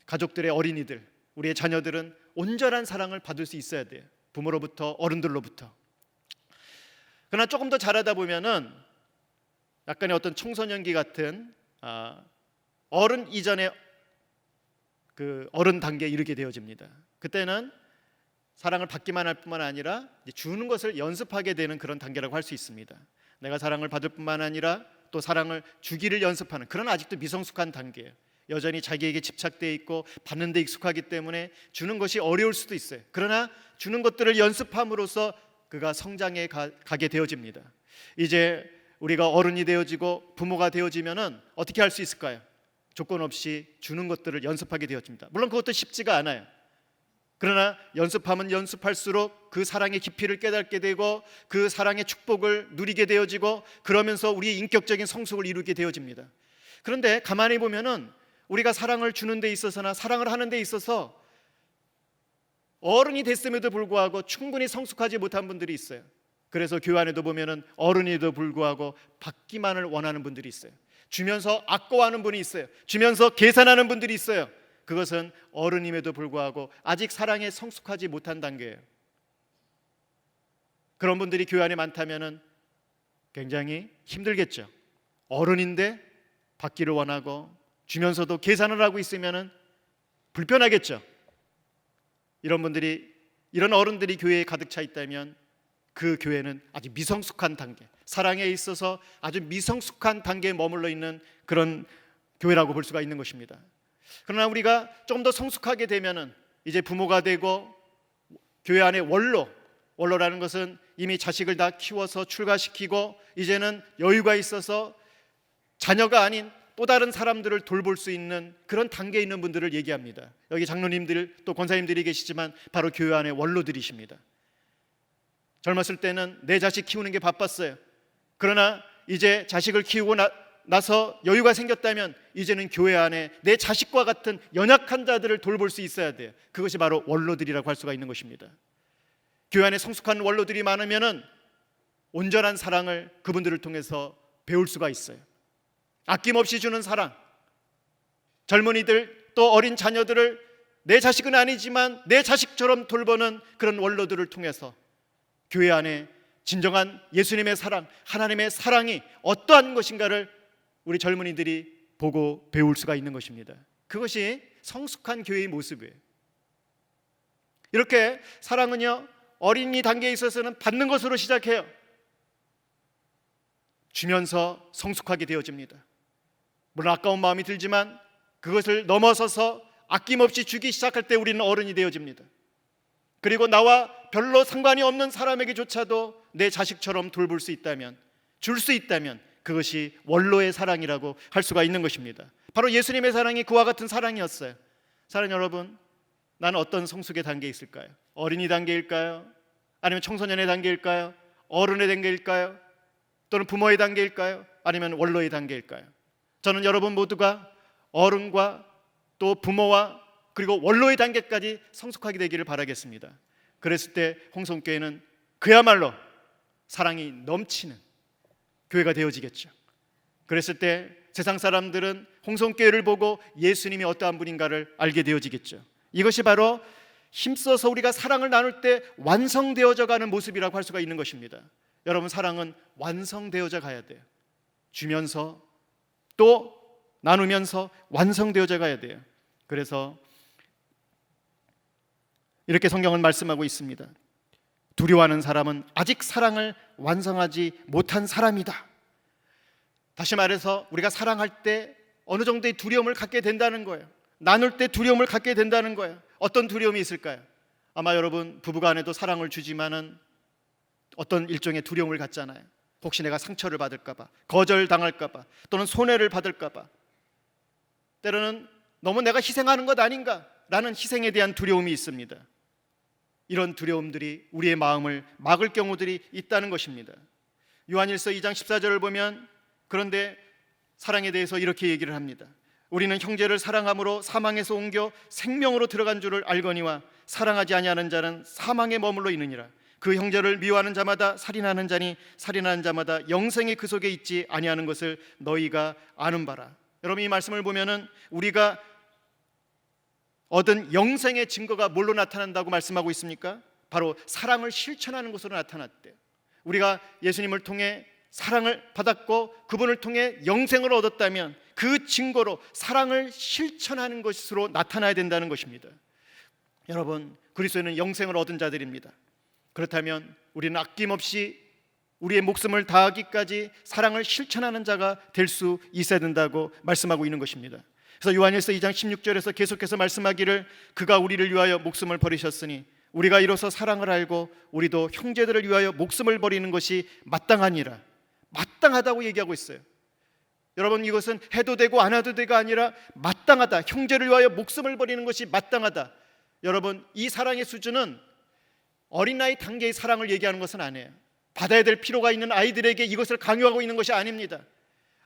가족들의 어린이들, 우리의 자녀들은 온전한 사랑을 받을 수 있어야 돼요. 부모로부터, 어른들로부터. 그러나 조금 더 자라다 보면은 약간의 어떤 청소년기 같은 어른 이전의 그 어른 단계에 이르게 되어집니다. 그때는 사랑을 받기만 할 뿐만 아니라 주는 것을 연습하게 되는 그런 단계라고 할 수 있습니다. 내가 사랑을 받을 뿐만 아니라 또 사랑을 주기를 연습하는, 그런 아직도 미성숙한 단계예요. 여전히 자기에게 집착되어 있고 받는 데 익숙하기 때문에 주는 것이 어려울 수도 있어요. 그러나 주는 것들을 연습함으로써 그가 성장해 가게 되어집니다. 이제 우리가 어른이 되어지고 부모가 되어지면은 어떻게 할 수 있을까요? 조건 없이 주는 것들을 연습하게 되어집니다. 물론 그것도 쉽지가 않아요. 그러나 연습하면 연습할수록 그 사랑의 깊이를 깨닫게 되고 그 사랑의 축복을 누리게 되어지고, 그러면서 우리의 인격적인 성숙을 이루게 되어집니다. 그런데 가만히 보면은 우리가 사랑을 주는 데 있어서나 사랑을 하는 데 있어서 어른이 됐음에도 불구하고 충분히 성숙하지 못한 분들이 있어요. 그래서 교회 안에도 보면은 어른에도 불구하고 받기만을 원하는 분들이 있어요. 주면서 아까워하는 분이 있어요. 주면서 계산하는 분들이 있어요. 그것은 어른임에도 불구하고 아직 사랑에 성숙하지 못한 단계예요. 그런 분들이 교회 안에 많다면은 굉장히 힘들겠죠. 어른인데 받기를 원하고 주면서도 계산을 하고 있으면은 불편하겠죠. 이런 어른들이 교회에 가득 차 있다면 그 교회는 아주 미성숙한 단계, 사랑에 있어서 아주 미성숙한 단계에 머물러 있는 그런 교회라고 볼 수가 있는 것입니다. 그러나 우리가 조금 더 성숙하게 되면은 이제 부모가 되고 교회 안에 원로라는 것은 이미 자식을 다 키워서 출가시키고 이제는 여유가 있어서 자녀가 아닌 또 다른 사람들을 돌볼 수 있는 그런 단계에 있는 분들을 얘기합니다. 여기 장로님들 또 권사님들이 계시지만 바로 교회 안에 원로들이십니다. 젊었을 때는 내 자식 키우는 게 바빴어요. 그러나 이제 자식을 키우고 나서 여유가 생겼다면 이제는 교회 안에 내 자식과 같은 연약한 자들을 돌볼 수 있어야 돼요. 그것이 바로 원로들이라고 할 수가 있는 것입니다. 교회 안에 성숙한 원로들이 많으면은 온전한 사랑을 그분들을 통해서 배울 수가 있어요. 아낌없이 주는 사랑, 젊은이들 또 어린 자녀들을 내 자식은 아니지만 내 자식처럼 돌보는 그런 원로들을 통해서 교회 안에 진정한 예수님의 사랑, 하나님의 사랑이 어떠한 것인가를 우리 젊은이들이 보고 배울 수가 있는 것입니다. 그것이 성숙한 교회의 모습이에요. 이렇게 사랑은요, 어린이 단계에 있어서는 받는 것으로 시작해요. 주면서 성숙하게 되어집니다. 물론 아까운 마음이 들지만 그것을 넘어서서 아낌없이 주기 시작할 때 우리는 어른이 되어집니다. 그리고 나와 별로 상관이 없는 사람에게조차도 내 자식처럼 돌볼 수 있다면, 줄 수 있다면 그것이 원로의 사랑이라고 할 수가 있는 것입니다. 바로 예수님의 사랑이 그와 같은 사랑이었어요. 사랑 여러분, 나는 어떤 성숙의 단계에 있을까요? 어린이 단계일까요? 아니면 청소년의 단계일까요? 어른의 단계일까요? 또는 부모의 단계일까요? 아니면 원로의 단계일까요? 저는 여러분 모두가 어른과 또 부모와 그리고 원로의 단계까지 성숙하게 되기를 바라겠습니다. 그랬을 때 홍성교회는 그야말로 사랑이 넘치는 교회가 되어지겠죠. 그랬을 때 세상 사람들은 홍성교회를 보고 예수님이 어떠한 분인가를 알게 되어지겠죠. 이것이 바로 힘써서 우리가 사랑을 나눌 때 완성되어져 가는 모습이라고 할 수가 있는 것입니다. 여러분, 사랑은 완성되어져 가야 돼요. 주면서 또 나누면서 완성되어져 가야 돼요. 그래서 이렇게 성경은 말씀하고 있습니다. 두려워하는 사람은 아직 사랑을 완성하지 못한 사람이다. 다시 말해서 우리가 사랑할 때 어느 정도의 두려움을 갖게 된다는 거예요. 나눌 때 두려움을 갖게 된다는 거예요. 어떤 두려움이 있을까요? 아마 여러분 부부간에도 사랑을 주지만은 어떤 일종의 두려움을 갖잖아요. 혹시 내가 상처를 받을까 봐, 거절당할까 봐, 또는 손해를 받을까 봐, 때로는 너무 내가 희생하는 것 아닌가 라는 희생에 대한 두려움이 있습니다. 이런 두려움들이 우리의 마음을 막을 경우들이 있다는 것입니다. 요한일서 2장 14절을 보면 그런데 사랑에 대해서 이렇게 얘기를 합니다. 우리는 형제를 사랑함으로 사망에서 옮겨 생명으로 들어간 줄을 알거니와 사랑하지 아니하는 자는 사망에 머물러 있느니라. 그 형제를 미워하는 자마다 살인하는 자니 살인하는 자마다 영생이 그 속에 있지 아니하는 것을 너희가 아는 바라. 여러분, 이 말씀을 보면은 우리가 얻은 영생의 증거가 뭘로 나타난다고 말씀하고 있습니까? 바로 사랑을 실천하는 것으로 나타났대요. 우리가 예수님을 통해 사랑을 받았고 그분을 통해 영생을 얻었다면 그 증거로 사랑을 실천하는 것으로 나타나야 된다는 것입니다. 여러분, 그리스도인은 영생을 얻은 자들입니다. 그렇다면 우리는 아낌없이 우리의 목숨을 다하기까지 사랑을 실천하는 자가 될 수 있어야 된다고 말씀하고 있는 것입니다. 그래서 요한일서 2장 16절에서 계속해서 말씀하기를 그가 우리를 위하여 목숨을 버리셨으니 우리가 이로써 사랑을 알고 우리도 형제들을 위하여 목숨을 버리는 것이 마땅하니라. 마땅하다고 얘기하고 있어요. 여러분, 이것은 해도 되고 안 해도 되가 아니라 마땅하다. 형제를 위하여 목숨을 버리는 것이 마땅하다. 여러분, 이 사랑의 수준은 어린아이 단계의 사랑을 얘기하는 것은 아니에요. 받아야 될 필요가 있는 아이들에게 이것을 강요하고 있는 것이 아닙니다.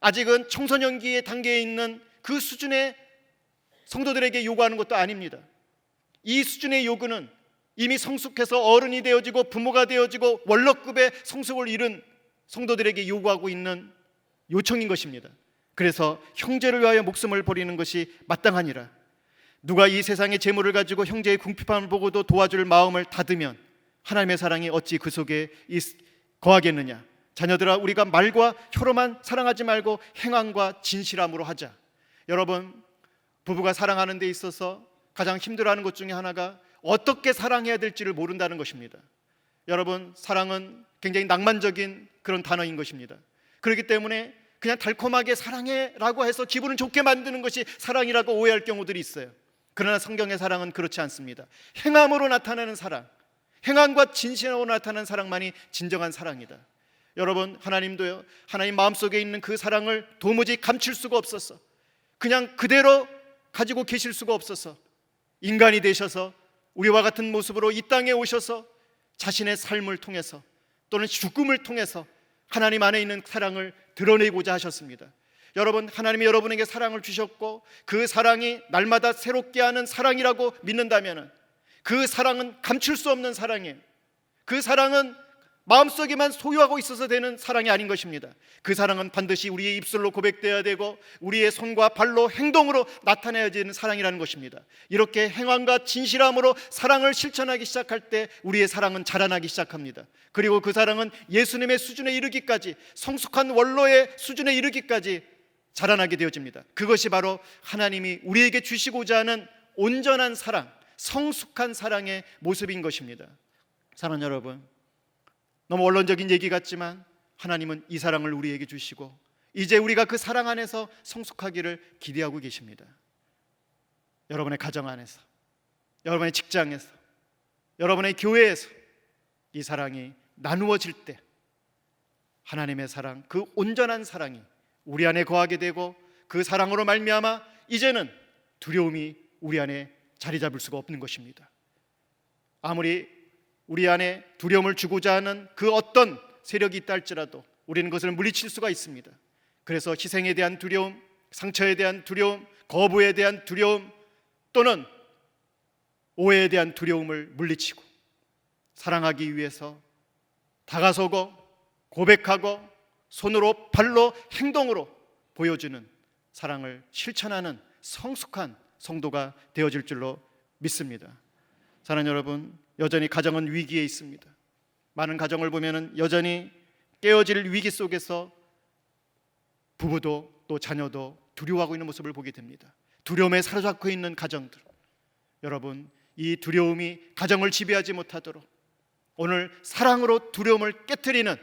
아직은 청소년기의 단계에 있는 그 수준의 성도들에게 요구하는 것도 아닙니다. 이 수준의 요구는 이미 성숙해서 어른이 되어지고 부모가 되어지고 원로급의 성숙을 이룬 성도들에게 요구하고 있는 요청인 것입니다. 그래서 형제를 위하여 목숨을 버리는 것이 마땅하니라. 누가 이 세상의 재물을 가지고 형제의 궁핍함을 보고도 도와줄 마음을 닫으면 하나님의 사랑이 어찌 그 속에 거하겠느냐. 자녀들아, 우리가 말과 혀로만 사랑하지 말고 행함과 진실함으로 하자. 여러분, 부부가 사랑하는 데 있어서 가장 힘들어하는 것 중에 하나가 어떻게 사랑해야 될지를 모른다는 것입니다. 여러분, 사랑은 굉장히 낭만적인 그런 단어인 것입니다. 그렇기 때문에 그냥 달콤하게 사랑해라고 해서 기분을 좋게 만드는 것이 사랑이라고 오해할 경우들이 있어요. 그러나 성경의 사랑은 그렇지 않습니다. 행함으로 나타나는 사랑, 행함과 진실함으로 나타나는 사랑만이 진정한 사랑이다. 여러분, 하나님도요, 하나님 마음속에 있는 그 사랑을 도무지 감출 수가 없어서 그냥 그대로 가지고 계실 수가 없어서 인간이 되셔서 우리와 같은 모습으로 이 땅에 오셔서 자신의 삶을 통해서 또는 죽음을 통해서 하나님 안에 있는 사랑을 드러내고자 하셨습니다. 여러분, 하나님이 여러분에게 사랑을 주셨고 그 사랑이 날마다 새롭게 하는 사랑이라고 믿는다면 그 사랑은 감출 수 없는 사랑이에요. 그 사랑은 마음속에만 소유하고 있어서 되는 사랑이 아닌 것입니다. 그 사랑은 반드시 우리의 입술로 고백되어야 되고 우리의 손과 발로 행동으로 나타내야 되는 사랑이라는 것입니다. 이렇게 행함과 진실함으로 사랑을 실천하기 시작할 때 우리의 사랑은 자라나기 시작합니다. 그리고 그 사랑은 예수님의 수준에 이르기까지, 성숙한 원로의 수준에 이르기까지 자라나게 되어집니다. 그것이 바로 하나님이 우리에게 주시고자 하는 온전한 사랑, 성숙한 사랑의 모습인 것입니다. 사랑하는 여러분, 너무 원론적인 얘기 같지만 하나님은 이 사랑을 우리에게 주시고 이제 우리가 그 사랑 안에서 성숙하기를 기대하고 계십니다. 여러분의 가정 안에서, 여러분의 직장에서, 여러분의 교회에서 이 사랑이 나누어질 때 하나님의 사랑, 그 온전한 사랑이 우리 안에 거하게 되고 그 사랑으로 말미암아 이제는 두려움이 우리 안에 자리 잡을 수가 없는 것입니다. 아무리 우리 안에 두려움을 주고자 하는 그 어떤 세력이 있다 할지라도 우리는 그것을 물리칠 수가 있습니다. 그래서 희생에 대한 두려움, 상처에 대한 두려움, 거부에 대한 두려움 또는 오해에 대한 두려움을 물리치고 사랑하기 위해서 다가서고 고백하고 손으로 발로 행동으로 보여주는 사랑을 실천하는 성숙한 성도가 되어질 줄로 믿습니다. 사랑하는 여러분, 여전히 가정은 위기에 있습니다. 많은 가정을 보면 여전히 깨어질 위기 속에서 부부도 또 자녀도 두려워하고 있는 모습을 보게 됩니다. 두려움에 사로잡혀 있는 가정들, 여러분, 이 두려움이 가정을 지배하지 못하도록 오늘 사랑으로 두려움을 깨트리는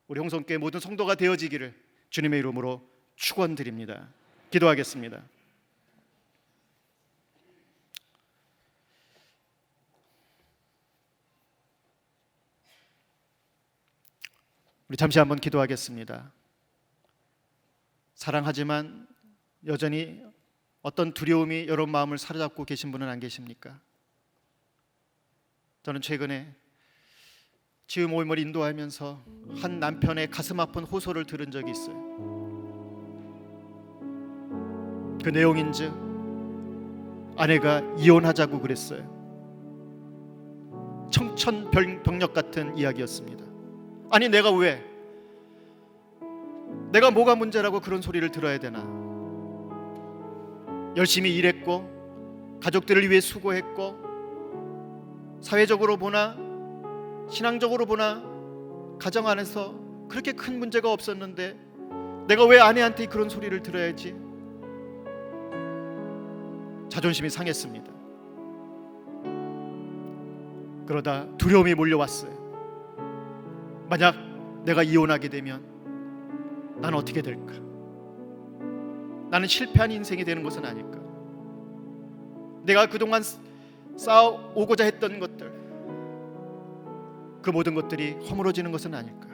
우리 홍성교회 모든 성도가 되어지기를 주님의 이름으로 축원드립니다. 기도하겠습니다. 우리 잠시 한번 기도하겠습니다. 사랑하지만 여전히 어떤 두려움이 여러분 마음을 사로잡고 계신 분은 안 계십니까? 저는 최근에 지음 모임을 인도하면서 한 남편의 가슴 아픈 호소를 들은 적이 있어요. 그 내용인즉 아내가 이혼하자고 그랬어요. 청천벽력 같은 이야기였습니다. 아니 내가 뭐가 문제라고 그런 소리를 들어야 되나? 열심히 일했고 가족들을 위해 수고했고 사회적으로 보나 신앙적으로 보나 가정 안에서 그렇게 큰 문제가 없었는데 내가 왜 아내한테 그런 소리를 들어야지? 자존심이 상했습니다. 그러다 두려움이 몰려왔어요. 만약 내가 이혼하게 되면 나는 어떻게 될까? 나는 실패한 인생이 되는 것은 아닐까? 내가 그동안 쌓아오고자 했던 것들, 그 모든 것들이 허물어지는 것은 아닐까?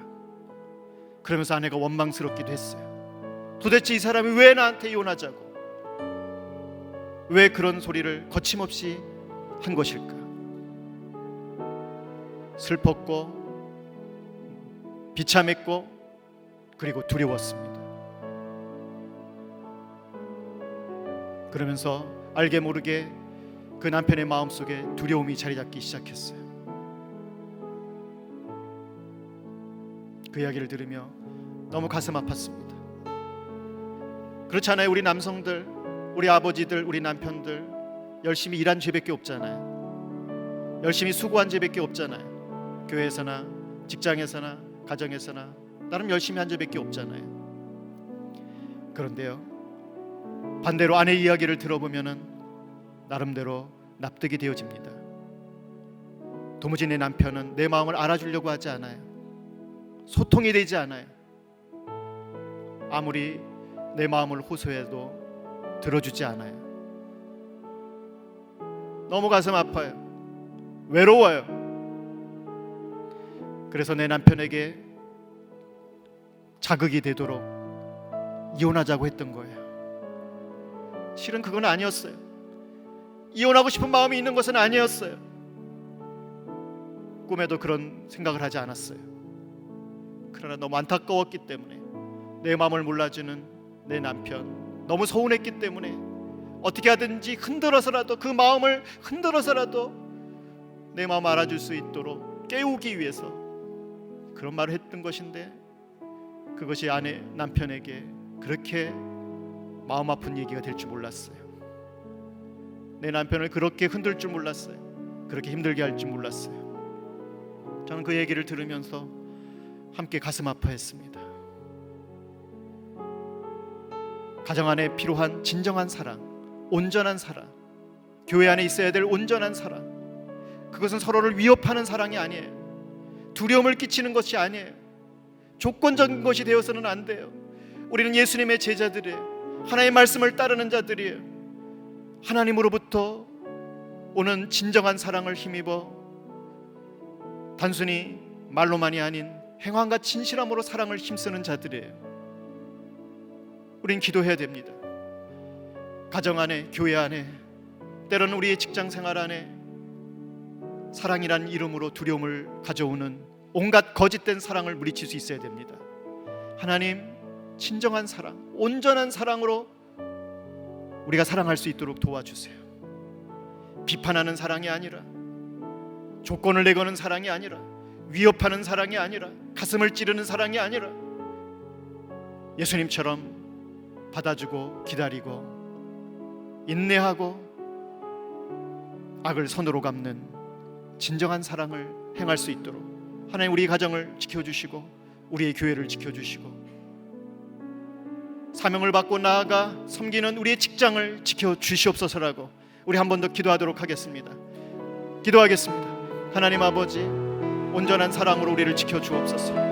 그러면서 아내가 원망스럽기도 했어요. 도대체 이 사람이 왜 나한테 이혼하자고, 왜 그런 소리를 거침없이 한 것일까? 슬펐고 비참했고 그리고 두려웠습니다. 그러면서 알게 모르게 그 남편의 마음속에 두려움이 자리 잡기 시작했어요. 그 이야기를 들으며 너무 가슴 아팠습니다. 그렇지 않아요? 우리 남성들, 우리 아버지들, 우리 남편들 열심히 일한 죄밖에 없잖아요. 열심히 수고한 죄밖에 없잖아요. 교회에서나 직장에서나 가정에서나 나름 열심히 한 죄밖에 없잖아요. 그런데요, 반대로 아내 이야기를 들어보면은 나름대로 납득이 되어집니다. 도무지 내 남편은 내 마음을 알아주려고 하지 않아요. 소통이 되지 않아요. 아무리 내 마음을 호소해도 들어주지 않아요. 너무 가슴 아파요. 외로워요. 그래서 내 남편에게 자극이 되도록 이혼하자고 했던 거예요. 실은 그건 아니었어요. 이혼하고 싶은 마음이 있는 것은 아니었어요. 꿈에도 그런 생각을 하지 않았어요. 그러나 너무 안타까웠기 때문에, 내 마음을 몰라주는 내 남편 너무 서운했기 때문에 어떻게 하든지 흔들어서라도, 그 마음을 흔들어서라도 내 마음 알아줄 수 있도록 깨우기 위해서 그런 말을 했던 것인데, 그것이 남편에게 그렇게 마음 아픈 얘기가 될 줄 몰랐어요. 내 남편을 그렇게 흔들 줄 몰랐어요. 그렇게 힘들게 할 줄 몰랐어요. 저는 그 얘기를 들으면서 함께 가슴 아파했습니다. 가정 안에 필요한 진정한 사랑, 온전한 사랑, 교회 안에 있어야 될 온전한 사랑, 그것은 서로를 위협하는 사랑이 아니에요. 두려움을 끼치는 것이 아니에요. 조건적인 것이 되어서는 안 돼요. 우리는 예수님의 제자들이에요. 하나님의 말씀을 따르는 자들이에요. 하나님으로부터 오는 진정한 사랑을 힘입어 단순히 말로만이 아닌 행함과 진실함으로 사랑을 힘쓰는 자들이에요. 우린 기도해야 됩니다. 가정 안에, 교회 안에, 때로는 우리의 직장 생활 안에 사랑이란 이름으로 두려움을 가져오는 온갖 거짓된 사랑을 물리칠 수 있어야 됩니다. 하나님, 진정한 사랑, 온전한 사랑으로 우리가 사랑할 수 있도록 도와주세요. 비판하는 사랑이 아니라, 조건을 내거는 사랑이 아니라, 위협하는 사랑이 아니라, 가슴을 찌르는 사랑이 아니라, 예수님처럼 받아주고 기다리고 인내하고 악을 선으로 갚는 진정한 사랑을 행할 수 있도록 하나님, 우리 가정을 지켜주시고 우리의 교회를 지켜주시고 사명을 받고 나아가 섬기는 우리의 직장을 지켜주시옵소서라고 우리 한 번 더 기도하도록 하겠습니다. 기도하겠습니다. 하나님 아버지, 온전한 사랑으로 우리를 지켜주옵소서.